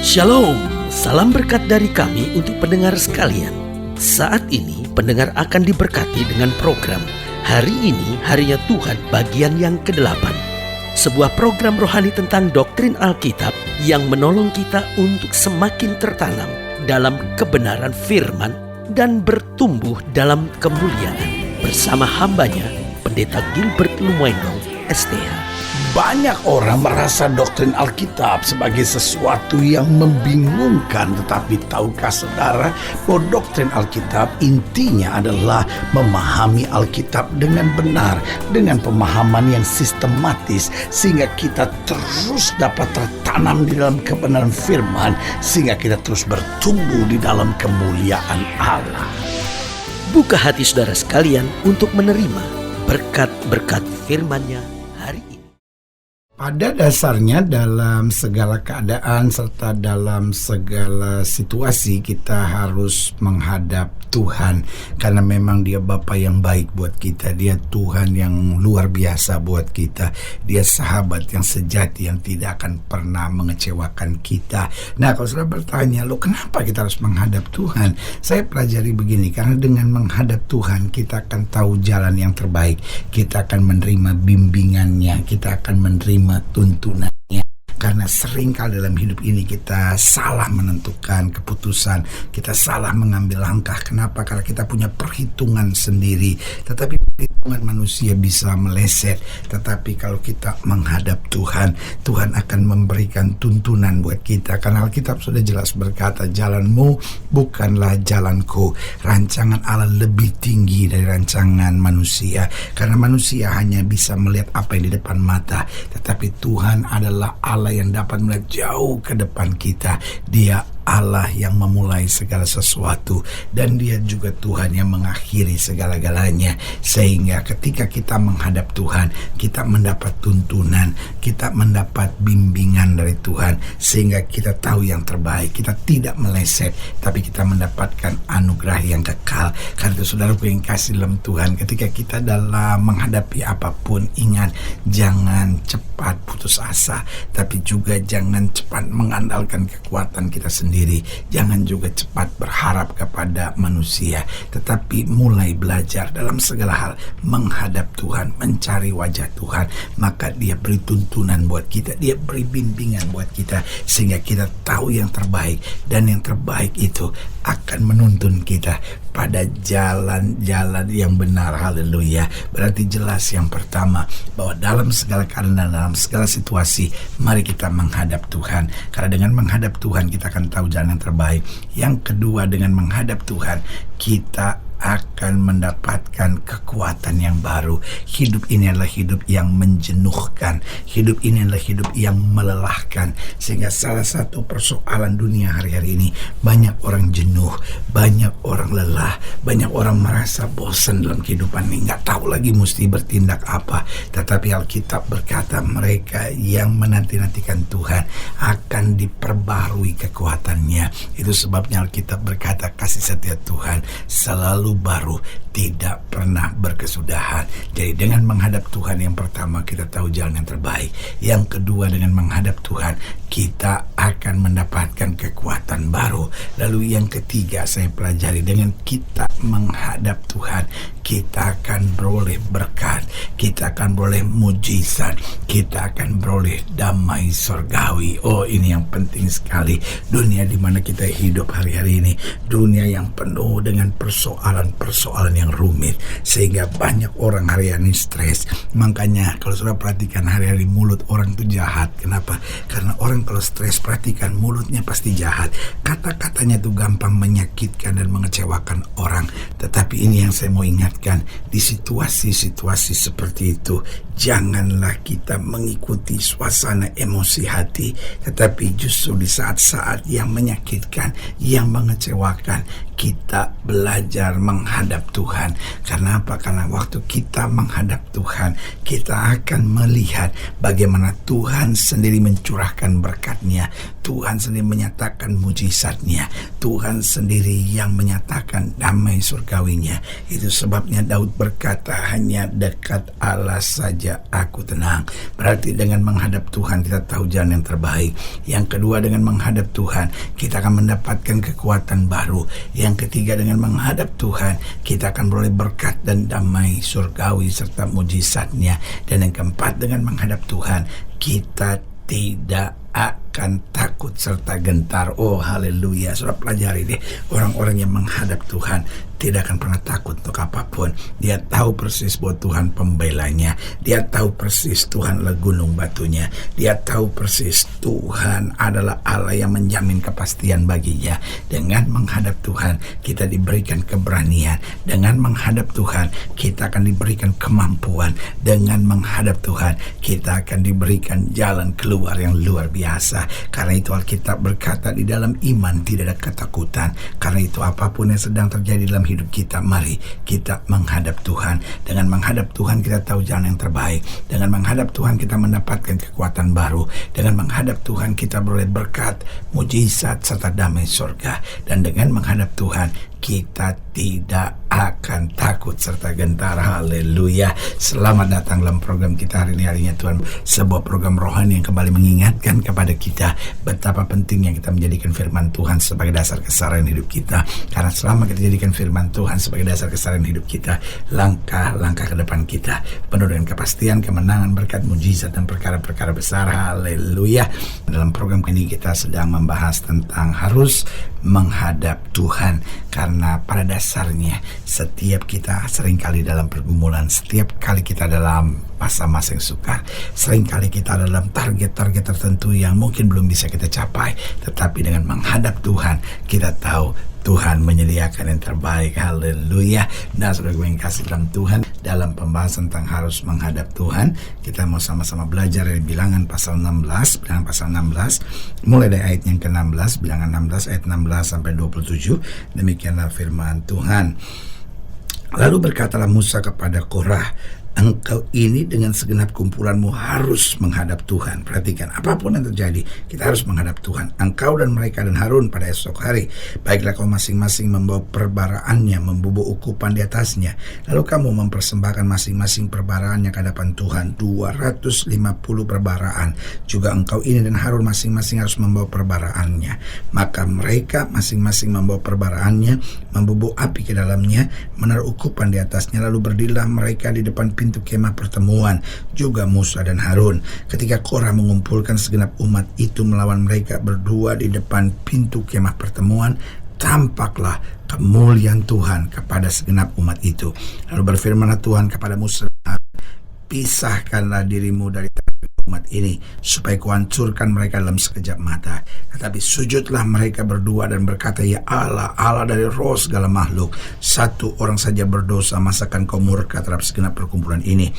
Shalom, salam berkat dari kami untuk pendengar sekalian. Saat ini pendengar akan diberkati dengan program Hari Ini Harinya Tuhan bagian yang ke-8. Sebuah program rohani tentang doktrin Alkitab yang menolong kita untuk semakin tertanam dalam kebenaran firman dan bertumbuh dalam kemuliaan. Bersama hambanya, Pendeta Gilbert Lumwendong, STH. Banyak orang merasa doktrin Alkitab sebagai sesuatu yang membingungkan. Tetapi tahukah saudara bahwa doktrin Alkitab intinya adalah memahami Alkitab dengan benar, dengan pemahaman yang sistematis, sehingga kita terus dapat tertanam di dalam kebenaran firman, sehingga kita terus bertumbuh di dalam kemuliaan Allah. Buka hati saudara sekalian untuk menerima berkat-berkat firman-Nya hari ini. Pada dasarnya dalam segala keadaan serta dalam segala situasi kita harus menghadap Tuhan, karena memang Dia Bapa yang baik buat kita. Dia Tuhan yang luar biasa buat kita. Dia sahabat yang sejati yang tidak akan pernah mengecewakan kita. Nah, kalau saudara bertanya, lo kenapa kita harus menghadap Tuhan? Saya pelajari begini, karena dengan menghadap Tuhan kita akan tahu jalan yang terbaik. Kita akan menerima bimbingannya, kita akan menerima tuntunannya. Karena seringkali dalam hidup ini kita salah menentukan keputusan, kita salah mengambil langkah. Kenapa? Karena kita punya perhitungan sendiri. Tetapi perhitungan manusia bisa meleset. Tetapi kalau kita menghadap Tuhan, Tuhan akan memberikan tuntunan buat kita. Karena Alkitab sudah jelas berkata, jalanmu bukanlah jalanku. Rancangan Allah lebih tinggi dari rancangan manusia. Karena manusia hanya bisa melihat apa yang di depan mata. Tetapi Tuhan adalah Allah yang dapat melihat jauh ke depan kita. Dia Allah yang memulai segala sesuatu, dan Dia juga Tuhan yang mengakhiri segala-galanya. Sehingga ketika kita menghadap Tuhan, kita mendapat tuntunan, kita mendapat bimbingan dari Tuhan, sehingga kita tahu yang terbaik. Kita tidak meleset, tapi kita mendapatkan anugerah yang kekal. Karena itu saudaraku yang kasih dalam Tuhan, ketika kita dalam menghadapi apapun, ingat, jangan cepat putus asa, tapi juga jangan cepat mengandalkan kekuatan kita sendiri. Jangan juga cepat berharap kepada manusia, tetapi mulai belajar dalam segala hal menghadap Tuhan, mencari wajah Tuhan. Maka Dia beri tuntunan buat kita, Dia beri bimbingan buat kita, sehingga kita tahu yang terbaik, dan yang terbaik itu akan menuntun kita pada jalan-jalan yang benar. Haleluya. Berarti jelas yang pertama, bahwa dalam segala keadaan dan dalam segala situasi, mari kita menghadap Tuhan. Karena dengan menghadap Tuhan kita akan tahu jalan yang terbaik. Yang kedua, dengan menghadap Tuhan kita akan mendapatkan kekuatan yang baru. Hidup ini adalah hidup yang menjenuhkan. Hidup ini adalah hidup yang melelahkan. Sehingga salah satu persoalan dunia hari-hari ini, banyak orang jenuh, banyak orang lelah, banyak orang merasa bosan dalam kehidupan ini, nggak tahu lagi mesti bertindak apa. Tetapi Alkitab berkata, mereka yang menanti-nantikan Tuhan akan diperbarui kekuatannya. Itu sebabnya Alkitab berkata, kasih setia Tuhan selalu baru, tidak pernah berkesudahan. Jadi dengan menghadap Tuhan, yang pertama kita tahu jalan yang terbaik. Yang kedua, dengan menghadap Tuhan kita akan mendapatkan kekuatan baru. Lalu yang ketiga saya pelajari, dengan kita menghadap Tuhan kita akan beroleh berkat, kita akan beroleh mujizat, kita akan beroleh damai surgawi. Oh, ini yang penting sekali. Dunia di mana kita hidup hari-hari ini, dunia yang penuh dengan persoalan yang rumit, sehingga banyak orang hari-hari ini stres. Makanya kalau sudah perhatikan hari-hari mulut orang itu jahat. Kenapa? Karena orang kalau stres, perhatikan mulutnya pasti jahat. Kata-katanya itu gampang menyakitkan dan mengecewakan orang. Tetapi ini yang saya mau ingatkan, di situasi-situasi seperti itu, janganlah kita mengikuti suasana emosi hati, tetapi justru di saat-saat yang menyakitkan, yang mengecewakan, kita belajar menghadap Tuhan. Karena apa? Karena waktu kita menghadap Tuhan, kita akan melihat bagaimana Tuhan sendiri mencurahkan berkat-Nya. Tuhan sendiri menyatakan mujizatnya. Tuhan sendiri yang menyatakan damai surgawinya. Itu sebabnya Daud berkata, hanya dekat Allah saja aku tenang. Berarti dengan menghadap Tuhan kita tahu jalan yang terbaik. Yang kedua, dengan menghadap Tuhan kita akan mendapatkan kekuatan baru. Yang ketiga, dengan menghadap Tuhan kita akan beroleh berkat dan damai surgawi serta mujizatnya. Dan yang keempat, dengan menghadap Tuhan kita tidak akan takut serta gentar. Oh haleluya. Saudara pelajari deh, orang-orang yang menghadap Tuhan tidak akan pernah takut untuk apapun. Dia tahu persis bahwa Tuhan pembelanya. Dia tahu persis Tuhan adalah gunung batunya. Dia tahu persis Tuhan adalah Allah yang menjamin kepastian baginya. Dengan menghadap Tuhan kita diberikan keberanian. Dengan menghadap Tuhan kita akan diberikan kemampuan. Dengan menghadap Tuhan kita akan diberikan jalan keluar yang luar biasa. Karena itu Alkitab berkata, di dalam iman tidak ada ketakutan. Karena itu apapun yang sedang terjadi dalam hidup kita, mari kita menghadap Tuhan. Dengan menghadap Tuhan kita tahu jalan yang terbaik. Dengan menghadap Tuhan kita mendapatkan kekuatan baru. Dengan menghadap Tuhan kita beroleh berkat, mujizat serta damai surga. Dan dengan menghadap Tuhan kita tidak akan takut serta gentar. Haleluya. Selamat datang dalam program kita hari ini, harinya Tuhan. Sebuah program rohani yang kembali mengingatkan kepada kita betapa pentingnya kita menjadikan firman Tuhan sebagai dasar keseharian hidup kita. Karena selama kita jadikan firman Tuhan sebagai dasar keseharian hidup kita, langkah-langkah ke depan kita penuh dengan kepastian, kemenangan, berkat, mujizat dan perkara-perkara besar. Haleluya. Dalam program ini kita sedang membahas tentang harus menghadap Tuhan. Karena pada dasarnya setiap kita seringkali dalam pergumulan, setiap kali kita dalam masa-masa yang sukar, seringkali kita dalam target-target tertentu yang mungkin belum bisa kita capai. Tetapi dengan menghadap Tuhan kita tahu Tuhan menyediakan yang terbaik. Haleluya. Nah saudara gue yang kasih dalam Tuhan, dalam pembahasan tentang harus menghadap Tuhan, kita mau sama-sama belajar dari Bilangan pasal 16. Bilangan pasal 16 mulai dari ayat yang ke-16. Bilangan 16 ayat 16 sampai 27. Demikianlah firman Tuhan. Lalu berkatalah Musa kepada Korah, engkau ini dengan segenap kumpulanmu harus menghadap Tuhan. Perhatikan, apapun yang terjadi, kita harus menghadap Tuhan. Engkau dan mereka dan Harun pada esok hari, baiklah kau masing-masing membawa perbaraannya, membubuk ukupan di atasnya. Lalu kamu mempersembahkan masing-masing perbaraannya ke hadapan Tuhan, 250 perbaraan. Juga engkau ini dan Harun masing-masing harus membawa perbaraannya. Maka mereka masing-masing membawa perbaraannya, membubuk api ke dalamnya, menaruh ukupan di atasnya. Lalu berdirilah mereka di depan pintu kemah pertemuan, juga Musa dan Harun. Ketika Korah mengumpulkan segenap umat itu melawan mereka berdua di depan pintu kemah pertemuan, tampaklah kemuliaan Tuhan kepada segenap umat itu. Lalu berfirmanlah Tuhan kepada Musa dan Harun, pisahkanlah dirimu dari umat ini, supaya kuhancurkan mereka dalam sekejap mata. Tetapi sujudlah mereka berdua dan berkata, ya Allah, Allah dari roh segala makhluk, satu orang saja berdosa, masakan kau murka terhadap segenap perkumpulan ini?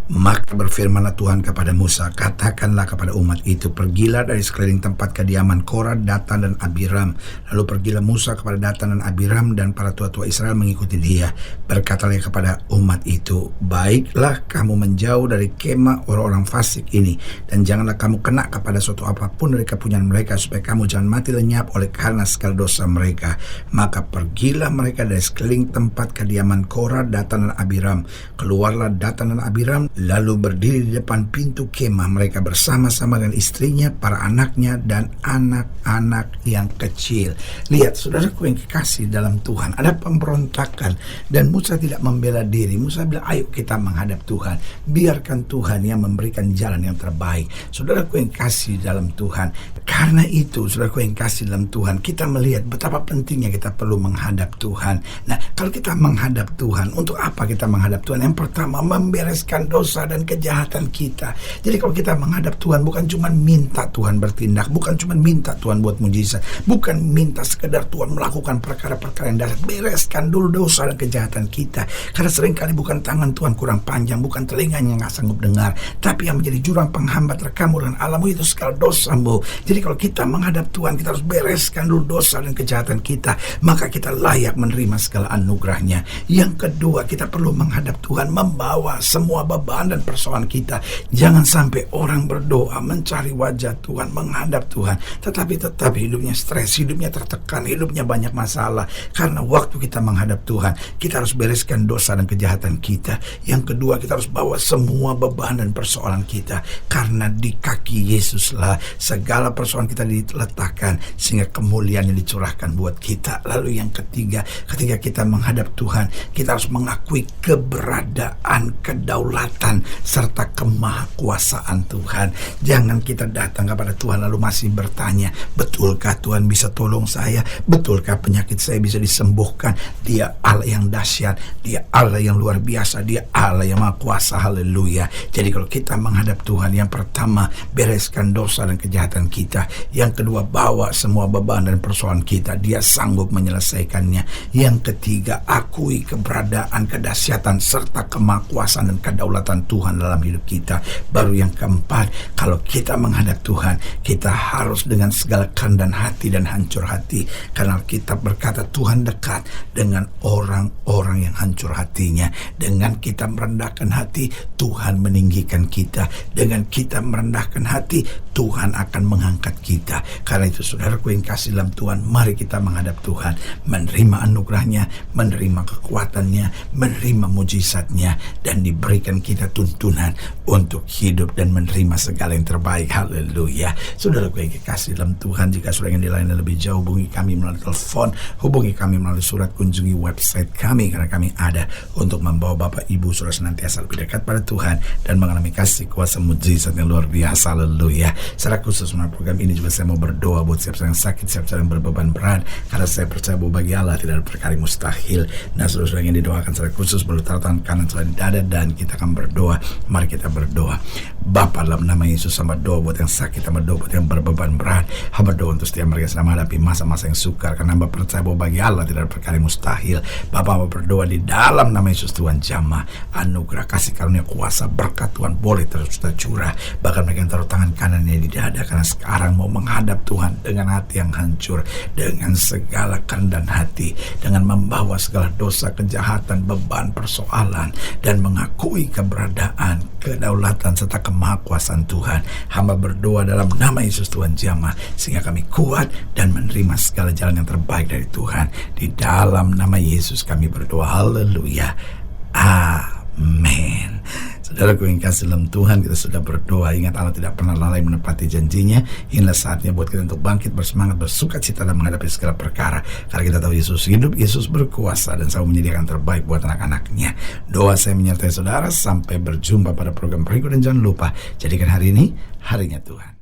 Maka berfirmanlah Tuhan kepada Musa, katakanlah kepada umat itu, pergilah dari sekeliling tempat kediaman Korah, Datan dan Abiram. Lalu pergilah Musa kepada Datan dan Abiram, dan para tua-tua Israel mengikuti dia. Berkatalah kepada umat itu, baiklah kamu menjauh dari kemah orang-orang fasik ini, dan janganlah kamu kena kepada suatu apapun dari kepunyaan mereka, supaya kamu jangan mati lenyap oleh karena segala dosa mereka. Maka pergilah mereka dari sekeliling tempat kediaman Korah, Datan dan Abiram. Keluarlah Datan dan Abiram, lalu berdiri di depan pintu kemah mereka bersama-sama dengan istrinya, para anaknya, dan anak-anak yang kecil. Lihat saudaraku yang kekasih dalam Tuhan, ada pemberontakan dan Musa tidak membela diri. Musa bilang, ayo kita menghadap Tuhan, biarkan Tuhan yang memberikan jalan yang terbaik. Saudaraku yang kasih dalam Tuhan, karena itu saudaraku yang kasih dalam Tuhan, kita melihat betapa pentingnya kita perlu menghadap Tuhan. Nah, kalau kita menghadap Tuhan, untuk apa kita menghadap Tuhan? Yang pertama, membereskan dosa dan kejahatan kita. Jadi kalau kita menghadap Tuhan, bukan cuma minta Tuhan bertindak, bukan cuma minta Tuhan buat mujizat, bukan minta sekedar Tuhan melakukan perkara-perkara yang dasar. Bereskan dulu dosa dan kejahatan kita. Karena seringkali bukan tangan Tuhan kurang panjang, bukan telinganya nggak sanggup dengar, tapi yang menjadi jurang penghambat rekamu dan alamu itu segala dosamu. Jadi kalau kita menghadap Tuhan, kita harus bereskan dulu dosa dan kejahatan kita, maka kita layak menerima segala anugerahnya. Yang kedua, kita perlu menghadap Tuhan, membawa semua beban dan persoalan kita. Jangan sampai orang berdoa, mencari wajah Tuhan, menghadap Tuhan, tetapi tetap hidupnya stres, hidupnya tertekan, hidupnya banyak masalah. Karena waktu kita menghadap Tuhan, kita harus bereskan dosa dan kejahatan kita. Yang kedua, kita harus bawa semua beban dan persoalan kita, karena di kaki Yesuslah segala persoalan kita diletakkan, sehingga kemuliaan yang dicurahkan buat kita. Lalu yang ketiga, ketika kita menghadap Tuhan, kita harus mengakui keberadaan, kedaulatan, serta kemahakuasaan Tuhan. Jangan kita datang kepada Tuhan lalu masih bertanya, betulkah Tuhan bisa tolong saya? Betulkah penyakit saya bisa disembuhkan? Dia Allah yang dahsyat, Dia Allah yang luar biasa, Dia Allah yang maha kuasa. Haleluya. Jadi kalau kita menghadap Tuhan, yang pertama, bereskan dosa dan kejahatan kita. Yang kedua, bawa semua beban dan persoalan kita, Dia sanggup menyelesaikannya. Yang ketiga, akui keberadaan, kedahsyatan, serta kemahakuasaan dan kedaulatan Tuhan dalam hidup kita. Baru yang keempat, kalau kita menghadap Tuhan, kita harus dengan segala kerendahan hati dan hancur hati, karena kita berkata Tuhan dekat dengan orang-orang yang hancur hatinya. Dengan kita merendahkan hati, Tuhan meninggikan kita. Dengan kita merendahkan hati, Tuhan akan mengangkat kita. Karena itu saudaraku yang kasih dalam Tuhan, mari kita menghadap Tuhan, menerima anugerahnya, menerima kekuatannya, menerima mujizatnya, dan diberikan kita tuntunan untuk hidup dan menerima segala yang terbaik. Haleluya. Saudaraku yang kasih dalam Tuhan, jika saudara yang dilayani lebih jauh, hubungi kami melalui telepon, hubungi kami melalui surat, kunjungi website kami, karena kami ada untuk membawa Bapak Ibu saudara senantiasa lebih dekat pada Tuhan dan mengalami kasih kuasa mujizat yang luar biasa. Haleluya. Secara khusus melalui program ini juga saya mau berdoa buat siapa yang sakit, siapa yang berbeban berat, karena saya percaya bahwa bagi Allah tidak ada perkara yang mustahil. Nah, saudara yang didoakan secara khusus melalui tangan kanan sebelah dada, dan kita akan berdoa. Mari kita berdoa. Bapa, dalam nama Yesus, hamba doa buat yang sakit, hamba doa buat yang berbeban berat, hamba doa untuk setiap mereka sedang menghadapi masa-masa yang sukar, karena hamba percaya bahwa bagi Allah tidak ada perkara yang mustahil. Bapa, hamba berdoa di dalam nama Yesus, Tuhan jamah anugerah, kasih karunia, kuasa, berkat Tuhan boleh terus tercurah. Bahkan mereka yang taruh tangan kanannya di dada, karena sekarang mau menghadap Tuhan dengan hati yang hancur, dengan segala kerendahan hati, dengan membawa segala dosa, kejahatan, beban, persoalan, dan mengakui keberadaan, kedaulatan, serta kemahakuasaan Tuhan. Hamba berdoa dalam nama Yesus, Tuhan jamah, sehingga kami kuat dan menerima segala jalan yang terbaik dari Tuhan. Di dalam nama Yesus kami berdoa. Haleluya. Amin. Saudaraku yang kasih dalam Tuhan, kita sudah berdoa. Ingat, Allah tidak pernah lalai menepati janjinya. Inilah saatnya buat kita untuk bangkit, bersemangat, bersuka cita dalam menghadapi segala perkara. Karena kita tahu Yesus hidup, Yesus berkuasa, dan selalu menyediakan terbaik buat anak-anaknya. Doa saya menyertai saudara. Sampai berjumpa pada program berikut, dan jangan lupa, jadikan hari ini harinya Tuhan.